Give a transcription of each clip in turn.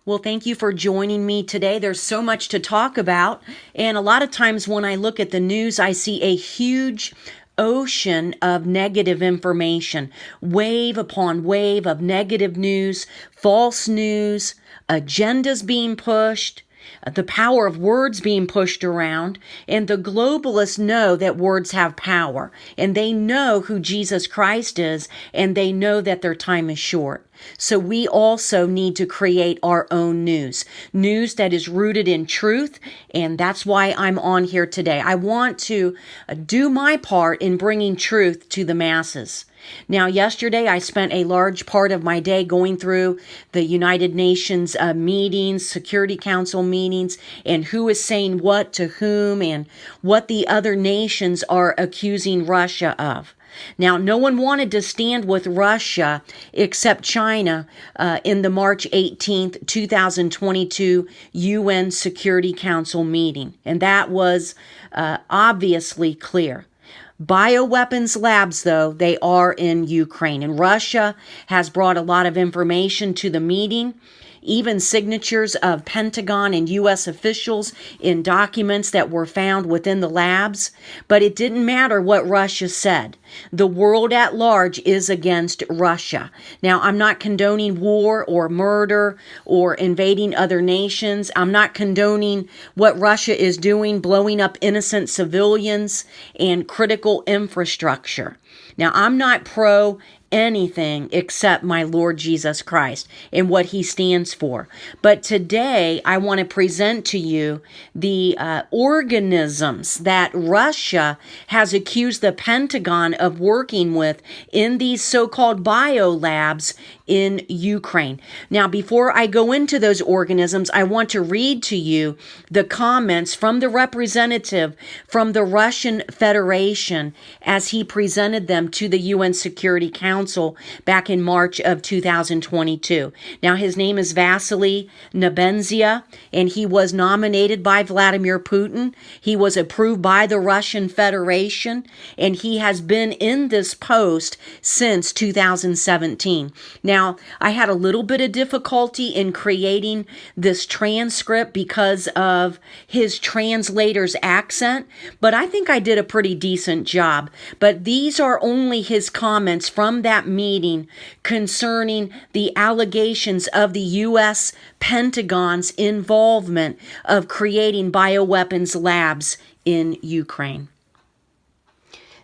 Well, thank you for joining me today. There's so much to talk about. And a lot of times when I look at the news, I see a huge ocean of negative information, wave upon wave of negative news, false news, agendas being pushed, the power of words being pushed around, and the globalists know that words have power, and they know who Jesus Christ is, and they know that their time is short. So we also need to create our own news that is rooted in truth, and that's why I'm on here today. I want to do my part in bringing truth to the masses. Now, yesterday I spent a large part of my day going through the United Nations meetings, Security Council meetings, and who is saying what to whom and what the other nations are accusing Russia of. Now, no one wanted to stand with Russia except China in the March 18th, 2022 UN Security Council meeting, and that was obviously clear. Bioweapons labs, though, they are in Ukraine, and Russia has brought a lot of information to the meeting, even signatures of Pentagon and U.S. officials in documents that were found within the labs. But it didn't matter what Russia said. The world at large is against Russia. Now, I'm not condoning war or murder or invading other nations. I'm not condoning what Russia is doing, blowing up innocent civilians and critical infrastructure. Now, I'm not pro anything except my Lord Jesus Christ and what he stands for. But today I want to present to you the organisms that Russia has accused the Pentagon of working with in these so-called biolabs in Ukraine. Now, before I go into those organisms, I want to read to you the comments from the representative from the Russian Federation as he presented them to the UN Security Council back in March of 2022. Now, his name is Vasily Nebenzia, and he was nominated by Vladimir Putin. He was approved by the Russian Federation, and he has been in this post since 2017. Now, I had a little bit of difficulty in creating this transcript because of his translator's accent, but I think I did a pretty decent job. But these are only his comments from that meeting concerning the allegations of the U.S. Pentagon's involvement of creating bioweapons labs in Ukraine.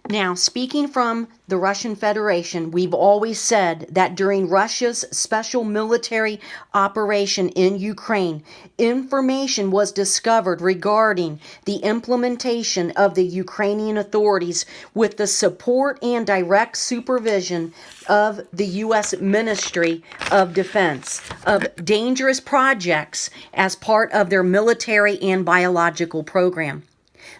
Now, speaking from the Russian Federation, we've always said that during Russia's special military operation in Ukraine, information was discovered regarding the implementation of the Ukrainian authorities with the support and direct supervision of the U.S. Ministry of Defense of dangerous projects as part of their military and biological program.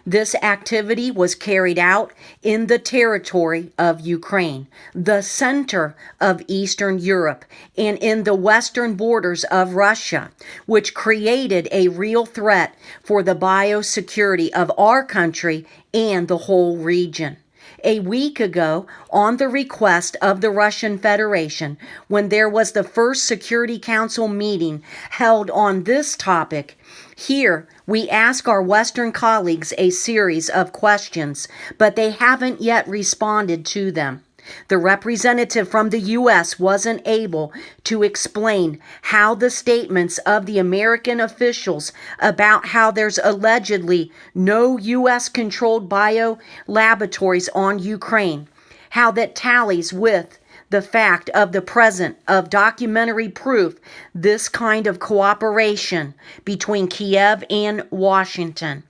This activity was carried out in the territory of Ukraine, the center of Eastern Europe, and in the western borders of Russia, which created a real threat for the biosecurity of our country and the whole region. A week ago, on the request of the Russian Federation, when there was the first Security Council meeting held on this topic, here we ask our Western colleagues a series of questions, but they haven't yet responded to them. The representative from the U.S. wasn't able to explain how the statements of the American officials about how there's allegedly no U.S.-controlled bio laboratories on Ukraine, how that tallies with the fact of the presence of documentary proof this kind of cooperation between Kiev and Washington.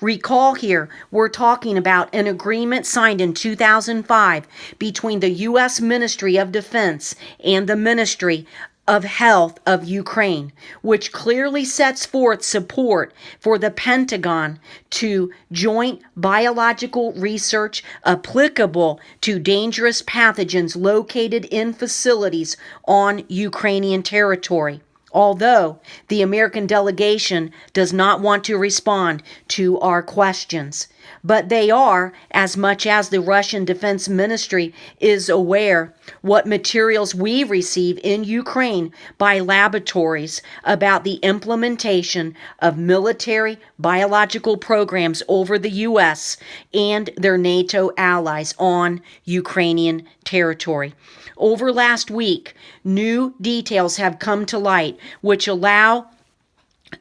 Recall here, we're talking about an agreement signed in 2005 between the U.S. Ministry of Defense and the Ministry of Health of Ukraine, which clearly sets forth support for the Pentagon to joint biological research applicable to dangerous pathogens located in facilities on Ukrainian territory. although the American delegation does not want to respond to our questions. But they are, as much as the Russian Defense Ministry is aware what materials we receive in Ukraine by laboratories about the implementation of military biological programs over the U.S. and their NATO allies on Ukrainian territory. Over last week, new details have come to light which allow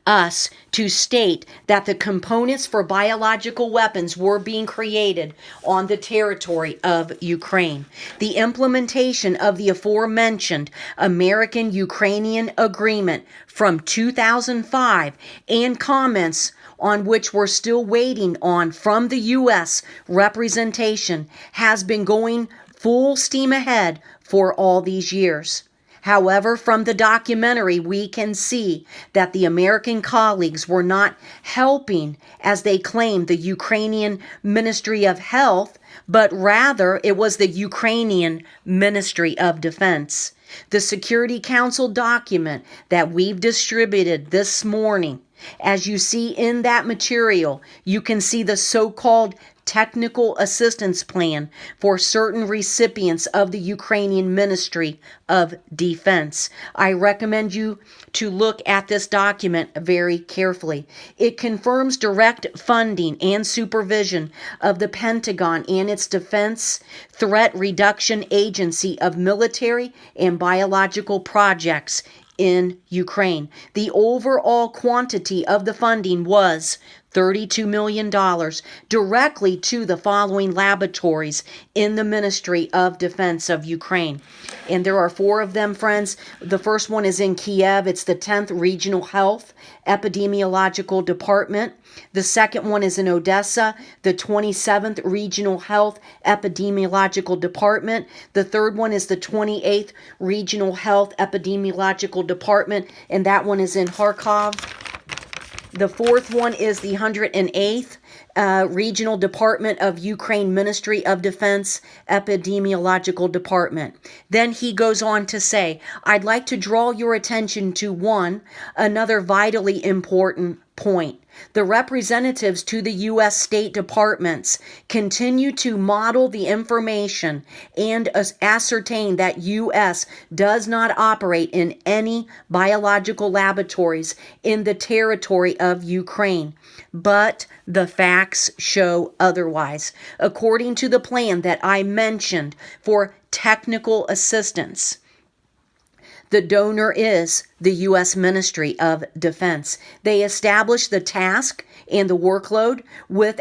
us to state that the components for biological weapons were being created on the territory of Ukraine. The implementation of the aforementioned American-Ukrainian agreement from 2005 and comments on which we're still waiting on from the U.S. representation has been going full steam ahead for all these years. However, from the documentary, we can see that the American colleagues were not helping as they claimed the Ukrainian Ministry of Health, but rather it was the Ukrainian Ministry of Defense. The Security Council document that we've distributed this morning, as you see in that material, you can see the so-called technical assistance plan for certain recipients of the Ukrainian Ministry of Defense. I recommend you to look at this document very carefully. It confirms direct funding and supervision of the Pentagon and its Defense Threat Reduction Agency of military and biological projects in Ukraine. The overall quantity of the funding was $32 million directly to the following laboratories in the Ministry of Defense of Ukraine. And there are 4 of them, friends. The first one is in Kiev. It's the 10th Regional Health Epidemiological Department. The second one is in Odessa, the 27th Regional Health Epidemiological Department. The third one is the 28th Regional Health Epidemiological Department, and that one is in Kharkov. The fourth one is the 108th Regional Department of Ukraine Ministry of Defense Epidemiological Department. Then he goes on to say, I'd like to draw your attention to another vitally important point. The representatives to the U.S. State Departments continue to model the information and ascertain that U.S. does not operate in any biological laboratories in the territory of Ukraine, but the facts show otherwise. According to the plan that I mentioned for technical assistance, the donor is the U.S. Ministry of Defense. They established the task and the workload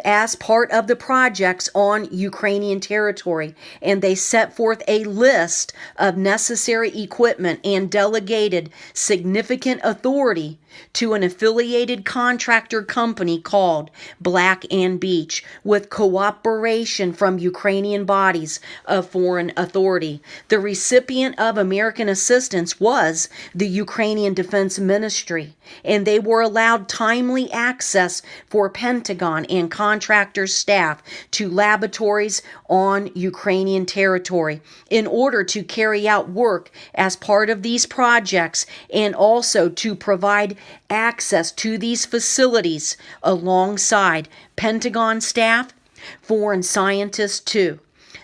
as part of the projects on Ukrainian territory, and they set forth a list of necessary equipment and delegated significant authority to an affiliated contractor company called Black and Beach, with cooperation from Ukrainian bodies of foreign authority. The recipient of American assistance was the Ukrainian Defense Ministry, and they were allowed timely access for Pentagon and contractor staff to laboratories on Ukrainian territory in order to carry out work as part of these projects, and also to provide access to these facilities alongside Pentagon staff, foreign scientists too.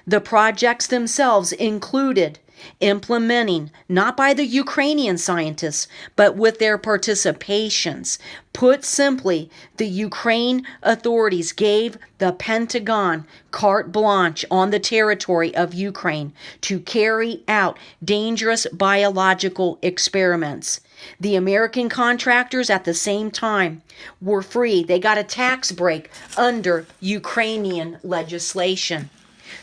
The projects themselves included implementing, not by the Ukrainian scientists, but with their participations. Put simply, the Ukraine authorities gave the Pentagon carte blanche on the territory of Ukraine to carry out dangerous biological experiments. The American contractors at the same time were free. They got a tax break under Ukrainian legislation.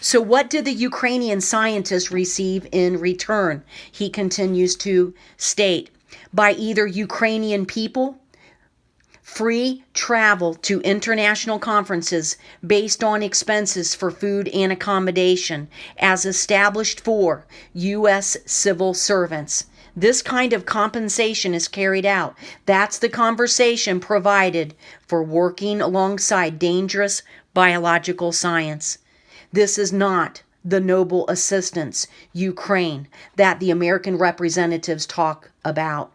So what did the Ukrainian scientists receive in return? He continues to state, by either Ukrainian people, free travel to international conferences based on expenses for food and accommodation as established for U.S. civil servants. This kind of compensation is carried out. That's the conversation provided for working alongside dangerous biological science. This is not the noble assistance, Ukraine, that the American representatives talk about.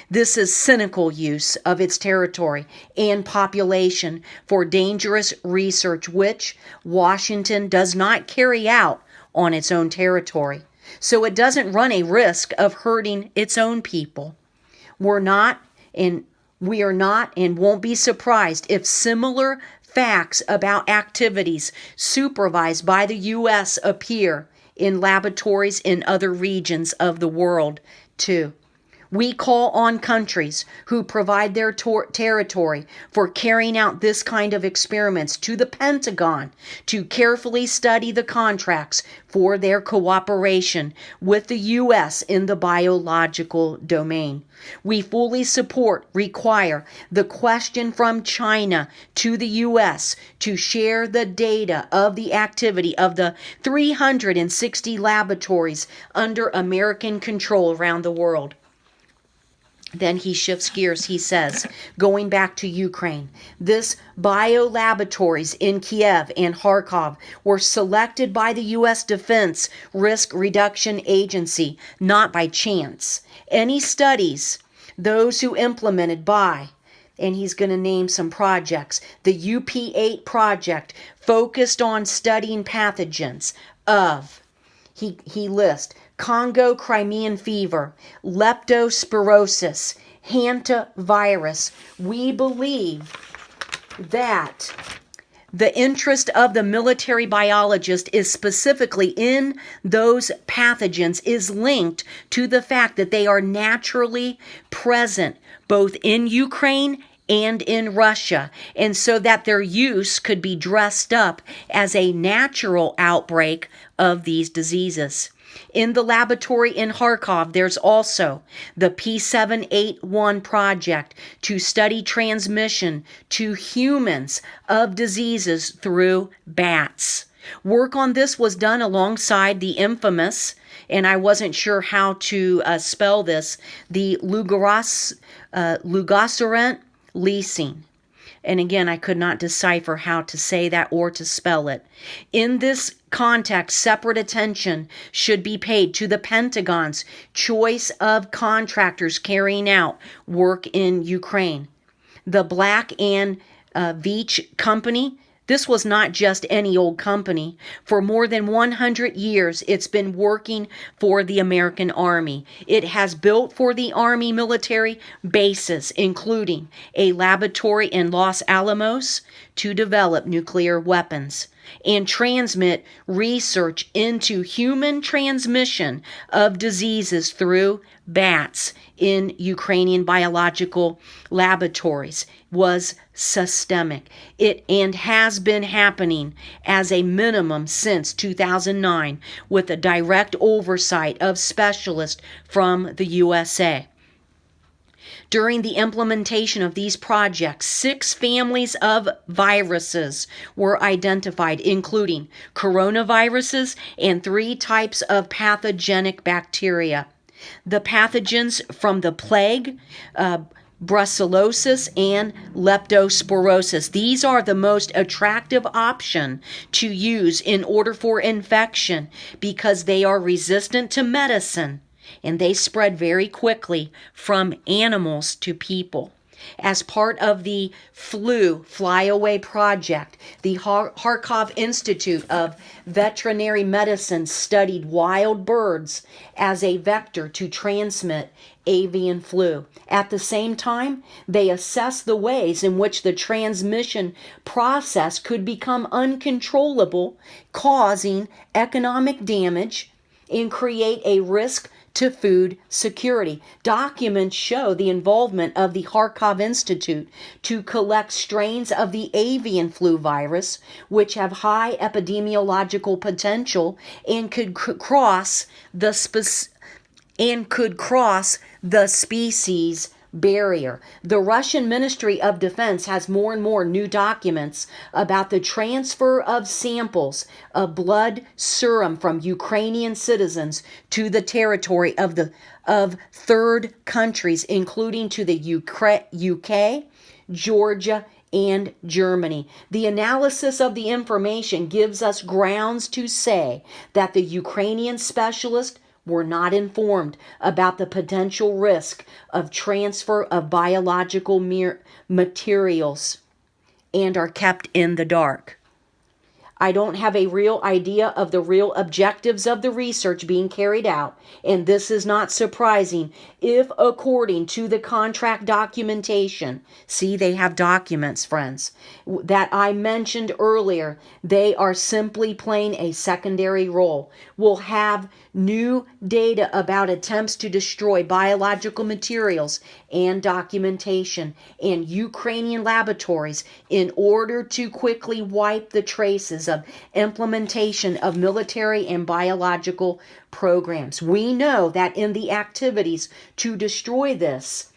This is cynical use of its territory and population for dangerous research, which Washington does not carry out on its own territory. So it doesn't run a risk of hurting its own people. We are not and won't be surprised if similar facts about activities supervised by the U.S. appear in laboratories in other regions of the world too. We call on countries who provide their territory for carrying out this kind of experiments to the Pentagon to carefully study the contracts for their cooperation with the U.S. in the biological domain. We fully require the question from China to the U.S. to share the data of the activity of the 360 laboratories under American control around the world. Then he shifts gears. He says, going back to Ukraine, this biolaboratories in Kiev and Kharkov were selected by the U.S. Defense Risk Reduction Agency, not by chance. Any studies, those who implemented by, and he's going to name some projects, the UP8 project focused on studying pathogens of, he lists, Congo Crimean fever, leptospirosis, hantavirus. We believe that the interest of the military biologist is specifically in those pathogens is linked to the fact that they are naturally present both in Ukraine and in Russia, and so that their use could be dressed up as a natural outbreak of these diseases. In the laboratory in Kharkov, there's also the P781 project to study transmission to humans of diseases through bats. Work on this was done alongside the infamous, and I wasn't sure how to spell this, the Lugasurant leasing. And again, I could not decipher how to say that or to spell it. In this context, separate attention should be paid to the Pentagon's choice of contractors carrying out work in Ukraine. The Black and Veatch Company, this was not just any old company. For more than 100 years, it's been working for the American Army. It has built for the Army military bases, including a laboratory in Los Alamos to develop nuclear weapons and transmit research into human transmission of diseases through bats in Ukrainian biological laboratories was systemic. It and has been happening as a minimum since 2009 with a direct oversight of specialists from the USA. During the implementation of these projects, 6 families of viruses were identified, including coronaviruses and 3 types of pathogenic bacteria. The pathogens from the plague, brucellosis, and leptospirosis. These are the most attractive option to use in order for infection because they are resistant to medicine and they spread very quickly from animals to people. As part of the flyaway project, the Kharkov Institute of Veterinary Medicine studied wild birds as a vector to transmit avian flu. At the same time, they assessed the ways in which the transmission process could become uncontrollable, causing economic damage and create a risk to food security. Documents show the involvement of the Kharkov Institute to collect strains of the avian flu virus, which have high epidemiological potential and could cross the species barrier. The Russian Ministry of Defense has more and more new documents about the transfer of samples of blood serum from Ukrainian citizens to the territory of third countries, including to the UK, Georgia, and Germany. The analysis of the information gives us grounds to say that the Ukrainian specialist were not informed about the potential risk of transfer of biological materials and are kept in the dark. I don't have a real idea of the real objectives of the research being carried out, and this is not surprising if, according to the contract documentation, see, they have documents, friends, that I mentioned earlier, they are simply playing a secondary role. We'll have new data about attempts to destroy biological materials and documentation in Ukrainian laboratories in order to quickly wipe the traces of implementation of military and biological programs. We know that in the activities to destroy this,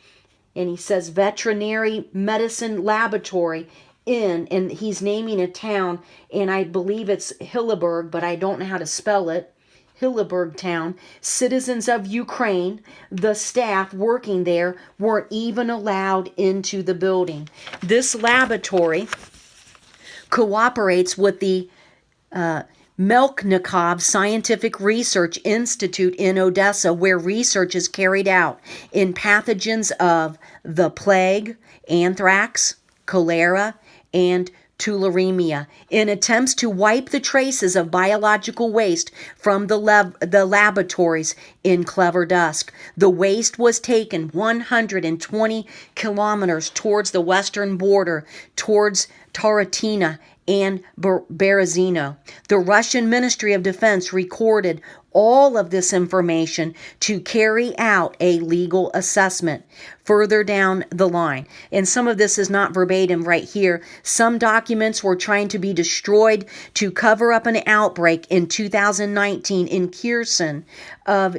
and he says veterinary medicine laboratory and he's naming a town, and I believe it's Hilleberg, but I don't know how to spell it. Hilleberg town, citizens of Ukraine, the staff working there weren't even allowed into the building. This laboratory cooperates with the Melknikov Scientific Research Institute in Odessa, where research is carried out in pathogens of the plague, anthrax, cholera, and tularemia in attempts to wipe the traces of biological waste from the laboratories in Cleverdusk. The waste was taken 120 kilometers towards the western border, towards Taratina and Berezino. The Russian Ministry of Defense recorded all of this information to carry out a legal assessment further down the line. And some of this is not verbatim right here. Some documents were trying to be destroyed to cover up an outbreak in 2019 in Kherson of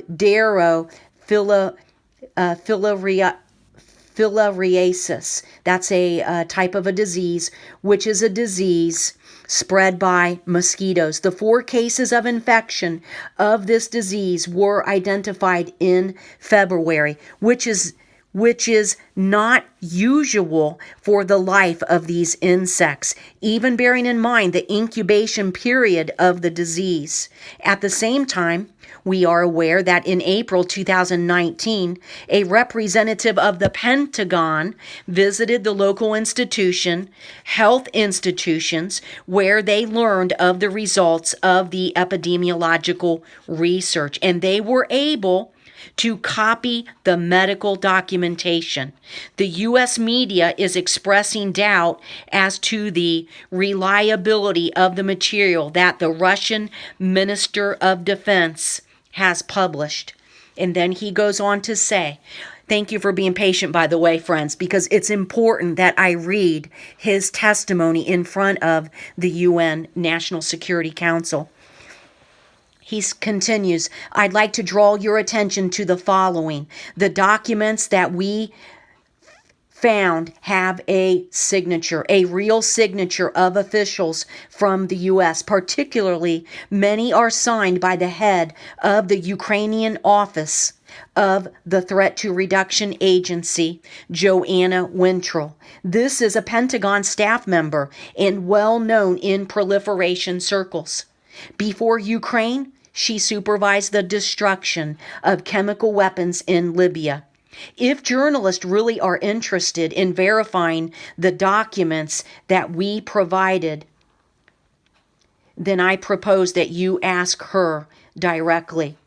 filariasis. That's a type of a disease, which is a disease spread by mosquitoes. The 4 cases of infection of this disease were identified in February, which is not usual for the life of these insects, even bearing in mind the incubation period of the disease. At the same time, we are aware that in April 2019, a representative of the Pentagon visited the local health institutions, where they learned of the results of the epidemiological research, and they were able to copy the medical documentation. The U.S. media is expressing doubt as to the reliability of the material that the Russian Minister of Defense has published. And then he goes on to say, thank you for being patient, by the way, friends, because it's important that I read his testimony in front of the UN National Security Council. He continues, I'd like to draw your attention to the following. The documents that we found have a signature, a real signature of officials from the U.S. Particularly, many are signed by the head of the Ukrainian office of the Threat to Reduction Agency, Joanna Wintrell. This is a Pentagon staff member and well known in proliferation circles. Before Ukraine, she supervised the destruction of chemical weapons in Libya. If journalists really are interested in verifying the documents that we provided, then I propose that you ask her directly.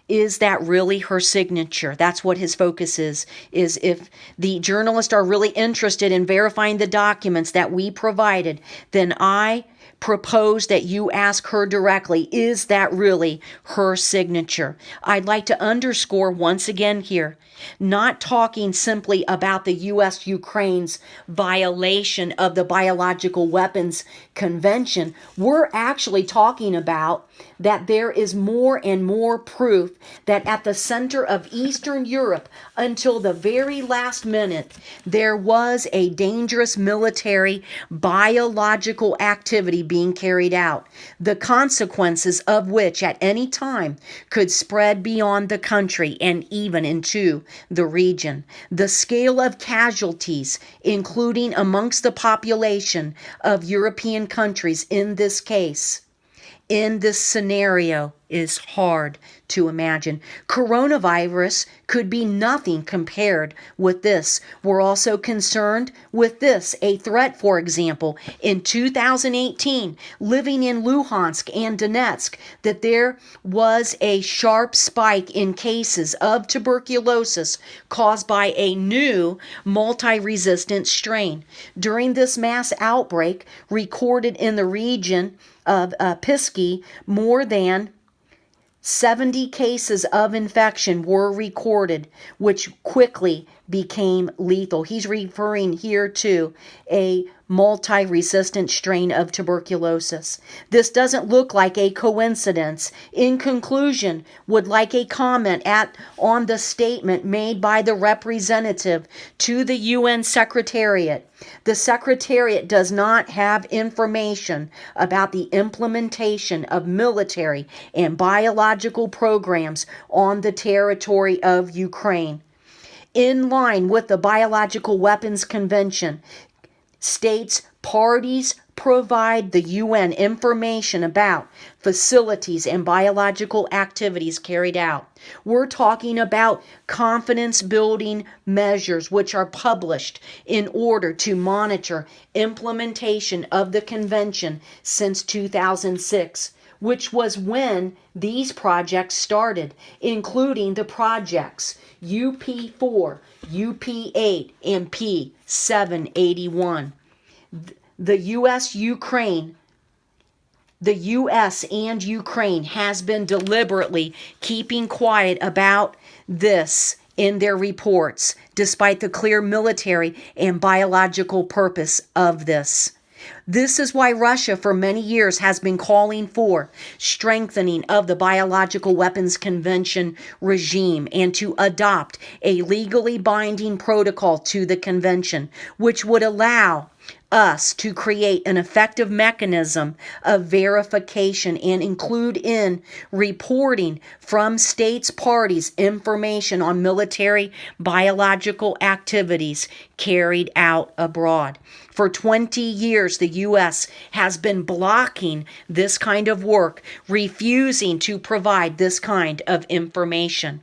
Is that really her signature? That's what his focus is if the journalists are really interested in verifying the documents that we provided, then I propose that you ask her directly, is that really her signature? I'd like to underscore once again here, not talking simply about the U.S. Ukraine's violation of the Biological Weapons Convention. We're actually talking about that there is more and more proof that at the center of Eastern Europe, until the very last minute, there was a dangerous military biological activity being carried out, the consequences of which at any time could spread beyond the country and even into the region. The scale of casualties, including amongst the population of European countries in this case, in this scenario, is hard to imagine. Coronavirus could be nothing compared with this. We're also concerned with this, a threat, for example, in 2018, living in Luhansk and Donetsk, that there was a sharp spike in cases of tuberculosis caused by a new multi-resistant strain. During this mass outbreak recorded in the region of Pisky, more than 70 cases of infection were recorded, which quickly became lethal. He's referring here to a multi-resistant strain of tuberculosis. This doesn't look like a coincidence. In conclusion, would like a comment on the statement made by the representative to the UN Secretariat. The Secretariat does not have information about the implementation of military and biological programs on the territory of Ukraine. In line with the Biological Weapons Convention, states parties provide the UN information about facilities and biological activities carried out. We're talking about confidence building measures which are published in order to monitor implementation of the convention since 2006, which was when these projects started, including the projects UP4, UP8, and P781. The U.S. and Ukraine has been deliberately keeping quiet about this in their reports, despite the clear military and biological purpose of this. This is why Russia for many years has been calling for strengthening of the Biological Weapons Convention regime and to adopt a legally binding protocol to the convention, which would allow us to create an effective mechanism of verification and include in reporting from states parties information on military biological activities carried out abroad. For 20 years, the U.S. has been blocking this kind of work, refusing to provide this kind of information.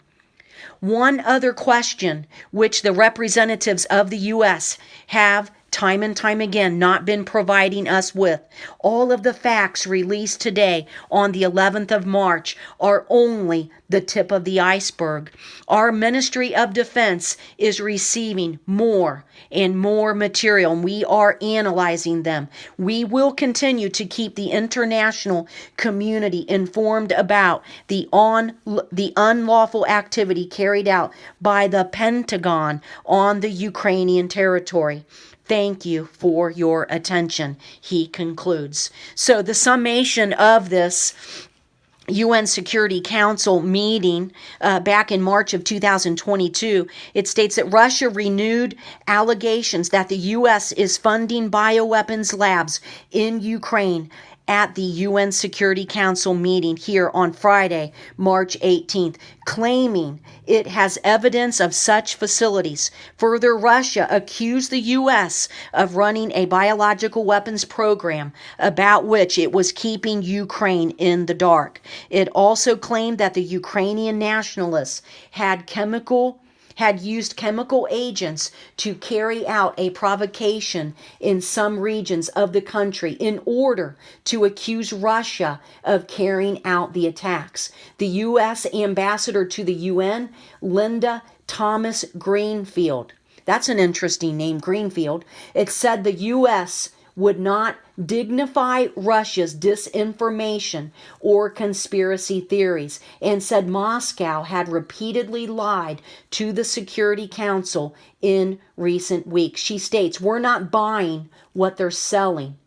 One other question which the representatives of the U.S. have time and time again not been providing us with. All of the facts released today on the 11th of March are only the tip of the iceberg. Our Ministry of Defense is receiving more and more material, and we are analyzing them. We will continue to keep the international community informed about the unlawful activity carried out by the Pentagon on the Ukrainian territory. Thank you for your attention, he concludes. So the summation of this UN Security Council meeting back in March of 2022, it states that Russia renewed allegations that the U.S. is funding bioweapons labs in Ukraine at the UN Security Council meeting here on Friday, March 18th, claiming it has evidence of such facilities. Further, Russia accused the U.S. of running a biological weapons program about which it was keeping Ukraine in the dark. It also claimed that the Ukrainian nationalists had used chemical agents to carry out a provocation in some regions of the country in order to accuse Russia of carrying out the attacks. The U.S. ambassador to the UN, Linda Thomas Greenfield, that's an interesting name, Greenfield, it said the U.S. would not dignify Russia's disinformation or conspiracy theories, and said Moscow had repeatedly lied to the Security Council in recent weeks. She states, "We're not buying what they're selling.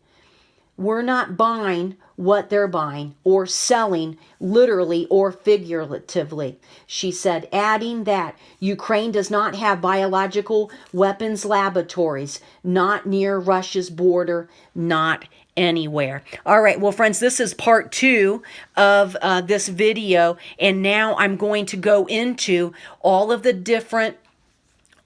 We're not buying what they're buying or selling literally or figuratively," she said, adding that Ukraine does not have biological weapons laboratories, not near Russia's border, not anywhere. All right, well, friends, this is part 2 of this video, and now I'm going to go into all of the different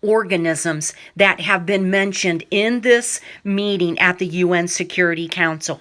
organisms that have been mentioned in this meeting at the UN Security Council.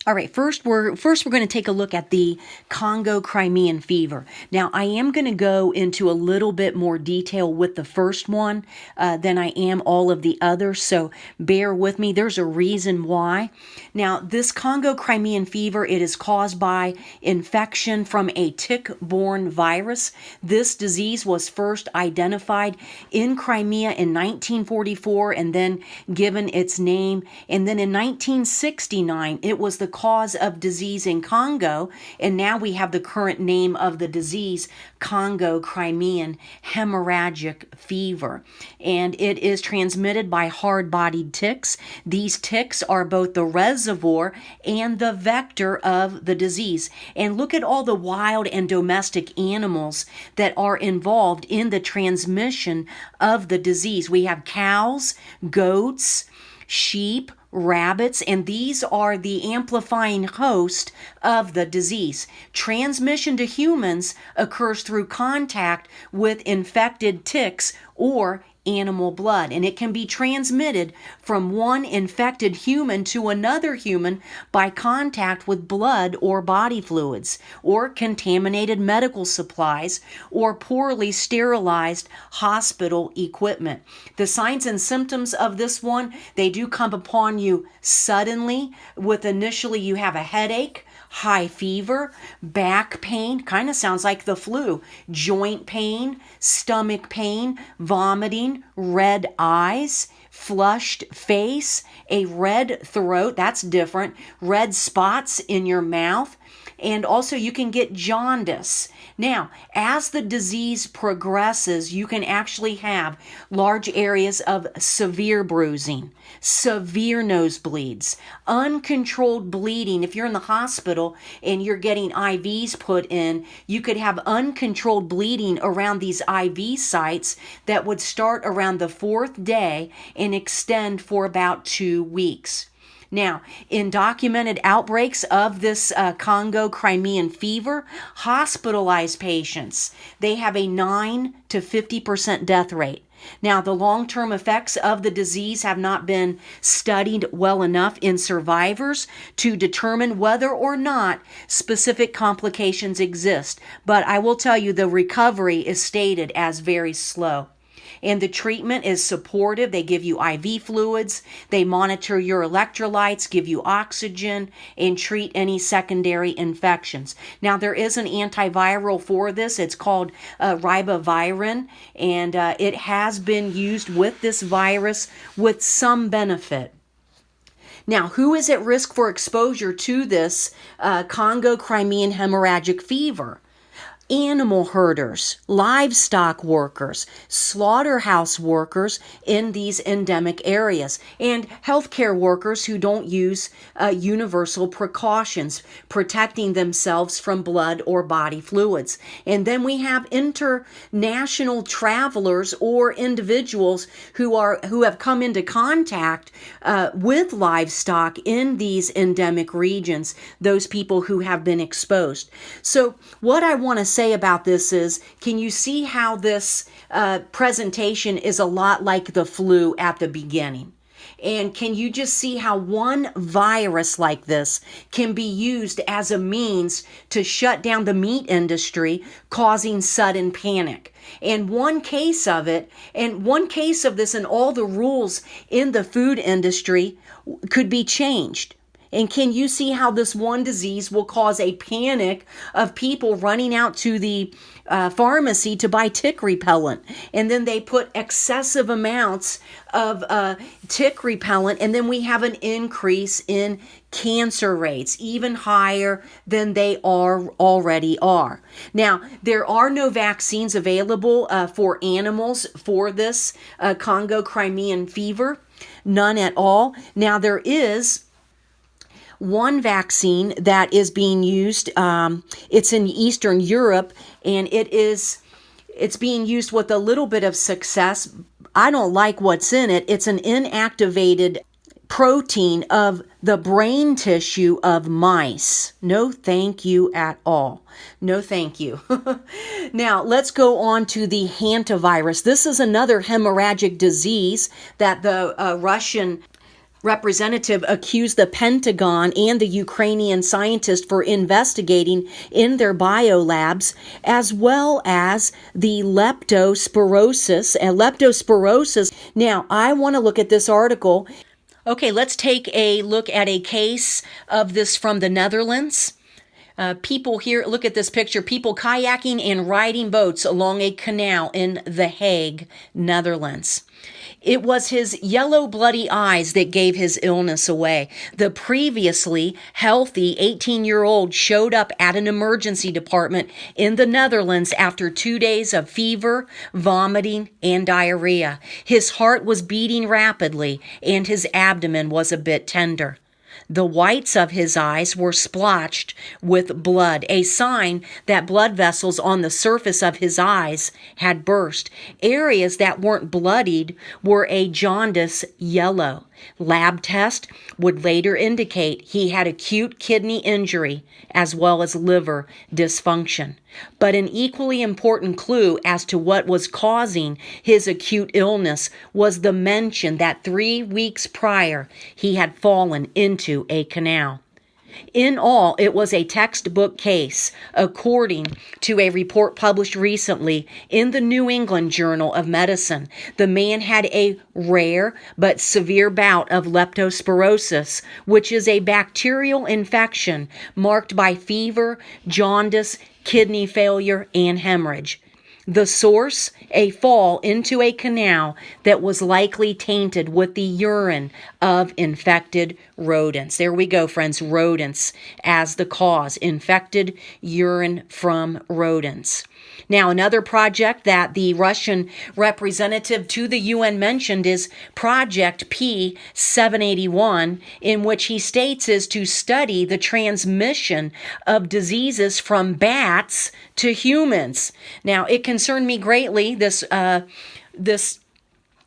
All right, first we're going to take a look at the Congo Crimean fever. Now, I am going to go into a little bit more detail with the first one than I am all of the others, so bear with me. There's a reason why. Now, this Congo Crimean fever, it is caused by infection from a tick-borne virus. This disease was first identified in Crimea in 1944 and then given its name. And then in 1969, it was the cause of disease in Congo, and now we have the current name of the disease, Congo Crimean hemorrhagic fever. And it is transmitted by hard-bodied ticks. These ticks are both the reservoir and the vector of the disease. And look at all the wild and domestic animals that are involved in the transmission of the disease. We have cows, goats, sheep, rabbits, and these are the amplifying host of the disease. Transmission to humans occurs through contact with infected ticks or animal blood, and it can be transmitted from one infected human to another human by contact with blood or body fluids, or contaminated medical supplies, or poorly sterilized hospital equipment. The signs and symptoms of this one, they do come upon you suddenly. With initially you have a headache, high fever, back pain, kind of sounds like the flu, joint pain, stomach pain, vomiting, red eyes, flushed face, a red throat, that's different, red spots in your mouth, and also you can get jaundice. Now, as the disease progresses, you can actually have large areas of severe bruising, severe nosebleeds, uncontrolled bleeding. If you're in the hospital and you're getting IVs put in, you could have uncontrolled bleeding around these IV sites that would start around the 4th day and extend for about 2 weeks. Now, in documented outbreaks of this Congo Crimean fever, hospitalized patients, they have a 9 to 50% death rate. Now, the long-term effects of the disease have not been studied well enough in survivors to determine whether or not specific complications exist. But I will tell you the recovery is stated as very slow. And the treatment is supportive. They give you IV fluids, they monitor your electrolytes, give you oxygen, and treat any secondary infections. Now, there is an antiviral for this. It's called ribavirin, and it has been used with this virus with some benefit. Now, who is at risk for exposure to this Congo Crimean hemorrhagic fever? Animal herders, livestock workers, slaughterhouse workers in these endemic areas, and healthcare workers who don't use universal precautions, protecting themselves from blood or body fluids. And then we have international travelers or individuals who have come into contact with livestock in these endemic regions, those people who have been exposed. So what I want to say about this is, can you see how this presentation is a lot like the flu at the beginning? And can you just see how one virus like this can be used as a means to shut down the meat industry, causing sudden panic? And one case of this and all the rules in the food industry could be changed. And can you see how this one disease will cause a panic of people running out to the pharmacy to buy tick repellent? And then they put excessive amounts of tick repellent, and then we have an increase in cancer rates, even higher than they already are. Now, there are no vaccines available for animals for this Congo Crimean fever, none at all. Now, there is one vaccine that is being used. It's in Eastern Europe, and it's being used with a little bit of success. I don't like what's in it. It's an inactivated protein of the brain tissue of mice. No thank you at all. No thank you. Now, let's go on to the hantavirus. This is another hemorrhagic disease that the Russian representative accused the Pentagon and the Ukrainian scientists for investigating in their biolabs, as well as the leptospirosis. Now, I want to look at this article. Okay, let's take a look at a case of this from the Netherlands. People here, look at this picture, people kayaking and riding boats along a canal in The Hague, Netherlands. It was his yellow, bloody eyes that gave his illness away. The previously healthy 18-year-old showed up at an emergency department in the Netherlands after 2 days of fever, vomiting, and diarrhea. His heart was beating rapidly, and his abdomen was a bit tender. The whites of his eyes were splotched with blood, a sign that blood vessels on the surface of his eyes had burst. Areas that weren't bloodied were a jaundice yellow. Lab test would later indicate he had acute kidney injury as well as liver dysfunction. But an equally important clue as to what was causing his acute illness was the mention that 3 weeks prior he had fallen into a canal. In all, it was a textbook case, according to a report published recently in the New England Journal of Medicine. The man had a rare but severe bout of leptospirosis, which is a bacterial infection marked by fever, jaundice, kidney failure, and hemorrhage. The source, a fall into a canal that was likely tainted with the urine of infected rodents. There we go, friends, rodents as the cause, infected urine from rodents. Now, another project that the Russian representative to the UN mentioned is Project P781, in which he states is to study the transmission of diseases from bats to humans. Now, it concerned me greatly, this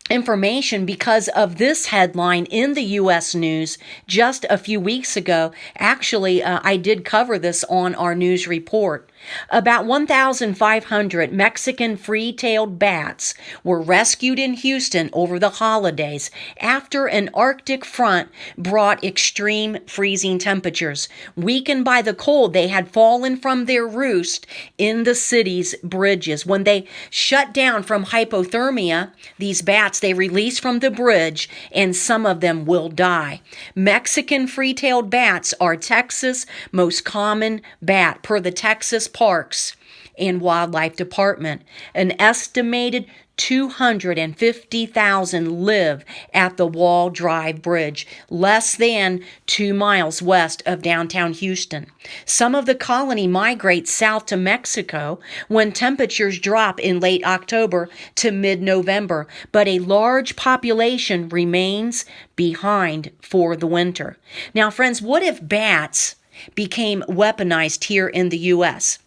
information, because of this headline in the U.S. News just a few weeks ago. Actually, I did cover this on our news report. About 1,500 Mexican free-tailed bats were rescued in Houston over the holidays after an Arctic front brought extreme freezing temperatures. Weakened by the cold, they had fallen from their roost in the city's bridges. When they shut down from hypothermia, these bats, they release from the bridge, and some of them will die. Mexican free-tailed bats are Texas' most common bat, per the Texas Parks and Wildlife Department. An estimated 250,000 live at the Wall Drive Bridge, less than 2 miles west of downtown Houston. Some of the colony migrate south to Mexico when temperatures drop in late October to mid-November, but a large population remains behind for the winter. Now, friends, what if bats became weaponized here in the U.S.?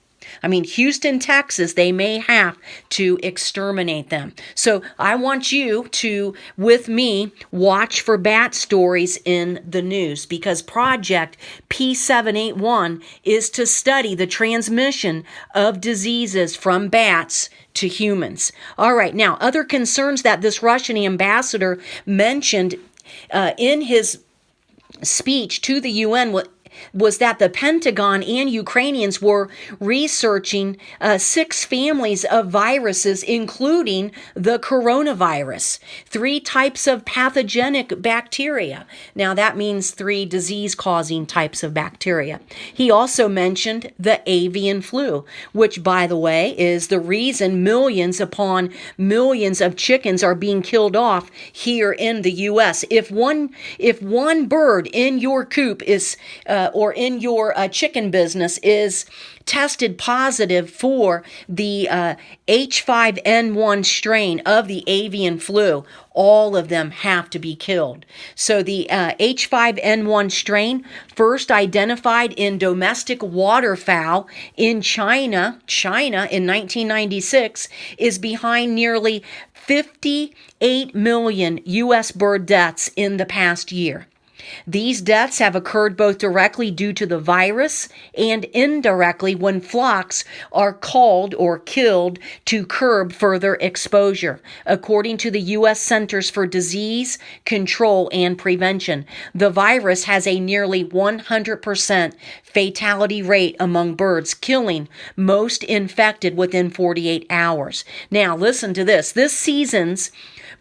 I mean, Houston, Texas, they may have to exterminate them. So I want you to, with me, watch for bat stories in the news, because Project P781 is to study the transmission of diseases from bats to humans. All right, now, other concerns that this Russian ambassador mentioned in his speech to the UN was that the Pentagon and Ukrainians were researching 6 families of viruses, including the coronavirus, 3 types of pathogenic bacteria. Now, that means 3 disease-causing types of bacteria. He also mentioned the avian flu, which, by the way, is the reason millions upon millions of chickens are being killed off here in the U.S. If one bird in your coop is or in your chicken business is tested positive for the H5N1 strain of the avian flu, all of them have to be killed. So the H5N1 strain, first identified in domestic waterfowl in China in 1996, is behind nearly 58 million U.S. bird deaths in the past year. These deaths have occurred both directly due to the virus and indirectly when flocks are culled or killed to curb further exposure. According to the U.S. Centers for Disease Control and Prevention, the virus has a nearly 100% fatality rate among birds, killing most infected within 48 hours. Now, listen to this. This season's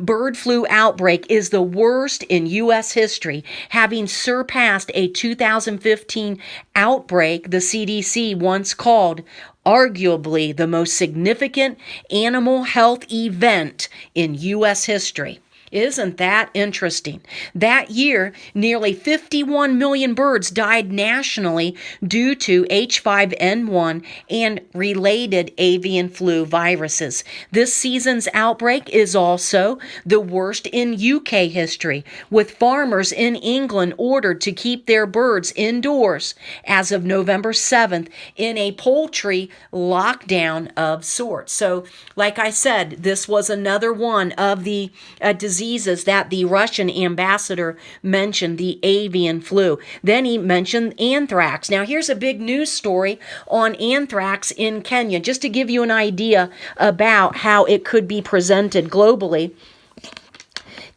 bird flu outbreak is the worst in U.S. history, having surpassed a 2015 outbreak the CDC once called arguably the most significant animal health event in U.S. history. Isn't that interesting? That year, nearly 51 million birds died nationally due to H5N1 and related avian flu viruses. This season's outbreak is also the worst in UK history, with farmers in England ordered to keep their birds indoors as of November 7th in a poultry lockdown of sorts. So, like I said, this was another one of the diseases that the Russian ambassador mentioned, the avian flu. Then he mentioned anthrax. Now, here's a big news story on anthrax in Kenya, just to give you an idea about how it could be presented globally.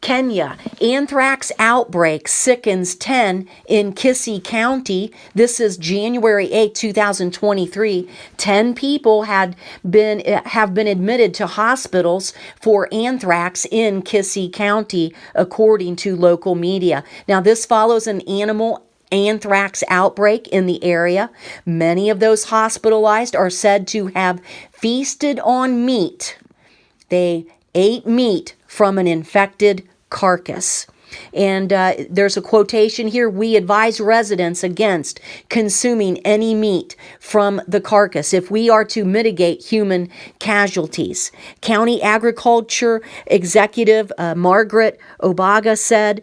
Kenya, anthrax outbreak sickens 10 in Kisii County. This is January 8, 2023. 10 people have been admitted to hospitals for anthrax in Kisii County, according to local media. Now, this follows an animal anthrax outbreak in the area. Many of those hospitalized are said to have feasted on meat. They ate meat from an infected carcass. And there's a quotation here: "We advise residents against consuming any meat from the carcass if we are to mitigate human casualties." County Agriculture Executive Margaret Obaga said,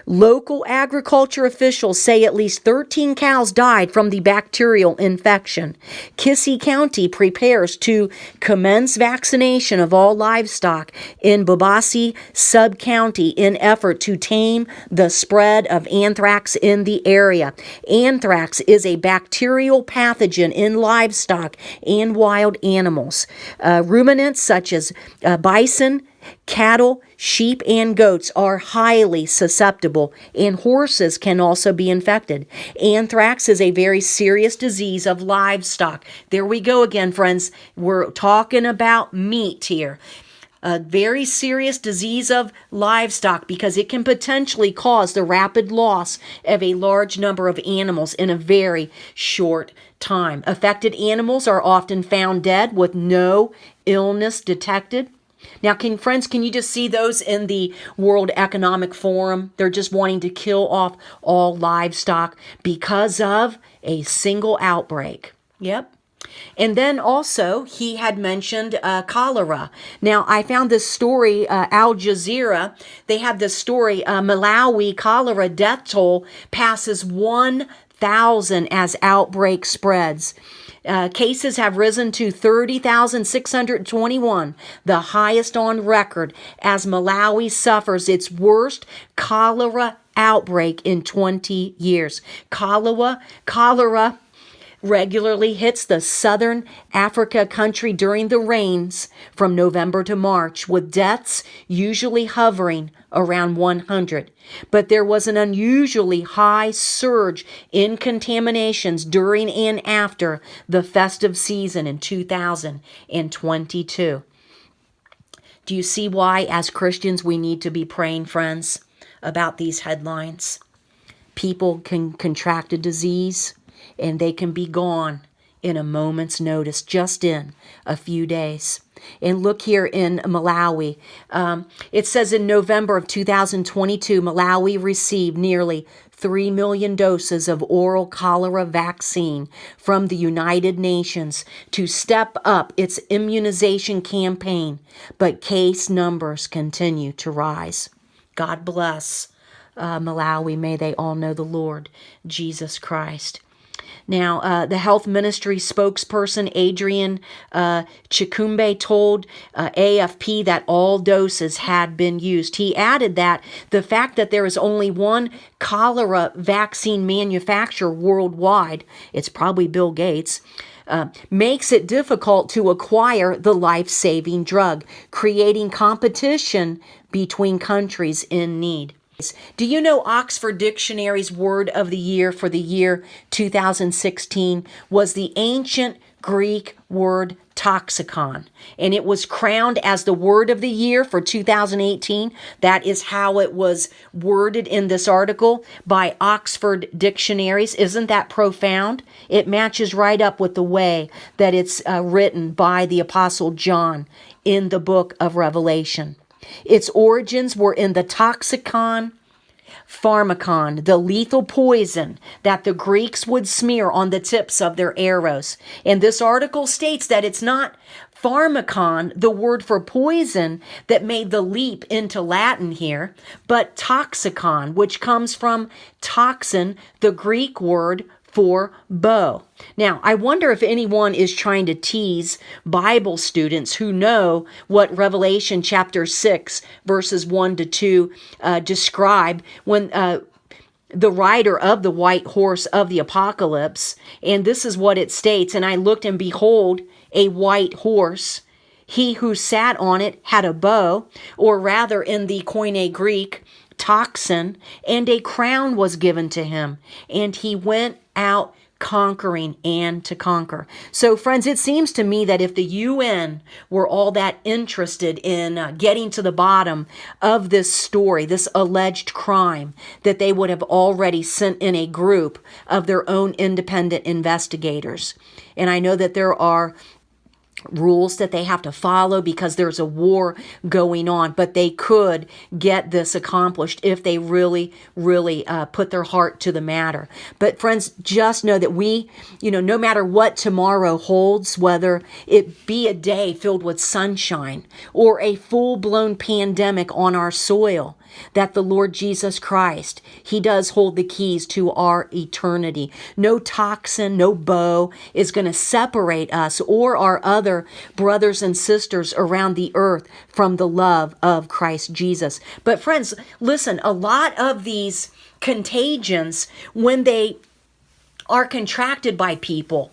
"Local agriculture officials say at least 13 cows died from the bacterial infection. Kisii County prepares to commence vaccination of all livestock in Bobasi sub-county in effort to tame the spread of anthrax in the area." Anthrax is a bacterial pathogen in livestock and wild animals. Ruminants such as bison, cattle, sheep, and goats are highly susceptible, and horses can also be infected. Anthrax is a very serious disease of livestock. There we go again, friends. We're talking about meat here. A very serious disease of livestock because it can potentially cause the rapid loss of a large number of animals in a very short time. Affected animals are often found dead with no illness detected. Now, can you just see those in the World Economic Forum? They're just wanting to kill off all livestock because of a single outbreak. Yep. And then also, he had mentioned cholera. Now, I found this story, Al Jazeera, they had this story, Malawi cholera death toll passes 1,000 as outbreak spreads. Cases have risen to 30,621, the highest on record, as Malawi suffers its worst cholera outbreak in 20 years. Cholera regularly hits the southern Africa country during the rains from November to March, with deaths usually hovering around 100. But there was an unusually high surge in contaminations during and after the festive season in 2022. Do you see why, as Christians, we need to be praying, friends, about these headlines? People can contract a disease, and they can be gone in a moment's notice, just in a few days. And look here in Malawi. It says in November of 2022, Malawi received nearly 3 million doses of oral cholera vaccine from the United Nations to step up its immunization campaign. But case numbers continue to rise. God bless Malawi. May they all know the Lord Jesus Christ. Now, the health ministry spokesperson, Adrian Chikumbe, told AFP that all doses had been used. He added that the fact that there is only one cholera vaccine manufacturer worldwide, it's probably Bill Gates, makes it difficult to acquire the life-saving drug, creating competition between countries in need. Do you know Oxford Dictionary's word of the year for the year 2016 was the ancient Greek word toxicon, and it was crowned as the word of the year for 2018. That is how it was worded in this article by Oxford Dictionaries. Isn't that profound? It matches right up with the way that it's written by the Apostle John in the book of Revelation. Its origins were in the toxicon pharmacon, the lethal poison that the Greeks would smear on the tips of their arrows. And this article states that it's not pharmacon, the word for poison, that made the leap into Latin here, but toxicon, which comes from toxin, the Greek word for bow. Now, I wonder if anyone is trying to tease Bible students who know what Revelation chapter 6, verses 1 to 2 describe when the rider of the white horse of the apocalypse, and this is what it states, "And I looked, and behold, a white horse. He who sat on it had a bow," or rather in the Koine Greek, toxin, "and a crown was given to him, and he went out conquering and to conquer." So friends, it seems to me that if the UN were all that interested in getting to the bottom of this story, this alleged crime, that they would have already sent in a group of their own independent investigators. And I know that there are rules that they have to follow because there's a war going on, but they could get this accomplished if they really put their heart to the matter. But friends, just know that we, no matter what tomorrow holds, whether it be a day filled with sunshine or a full-blown pandemic on our soil, that the Lord Jesus Christ, He does hold the keys to our eternity. No toxin, no bow is going to separate us or our other brothers and sisters around the earth from the love of Christ Jesus. But friends, listen, a lot of these contagions, when they are contracted by people,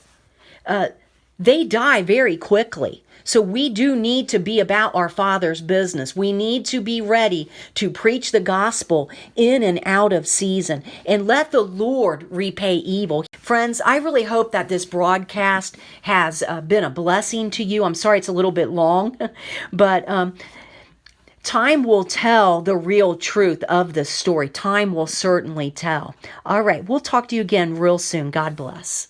they die very quickly. So we do need to be about our Father's business. We need to be ready to preach the gospel in and out of season, and let the Lord repay evil. Friends, I really hope that this broadcast has been a blessing to you. I'm sorry it's a little bit long, but time will tell the real truth of this story. Time will certainly tell. All right, we'll talk to you again real soon. God bless.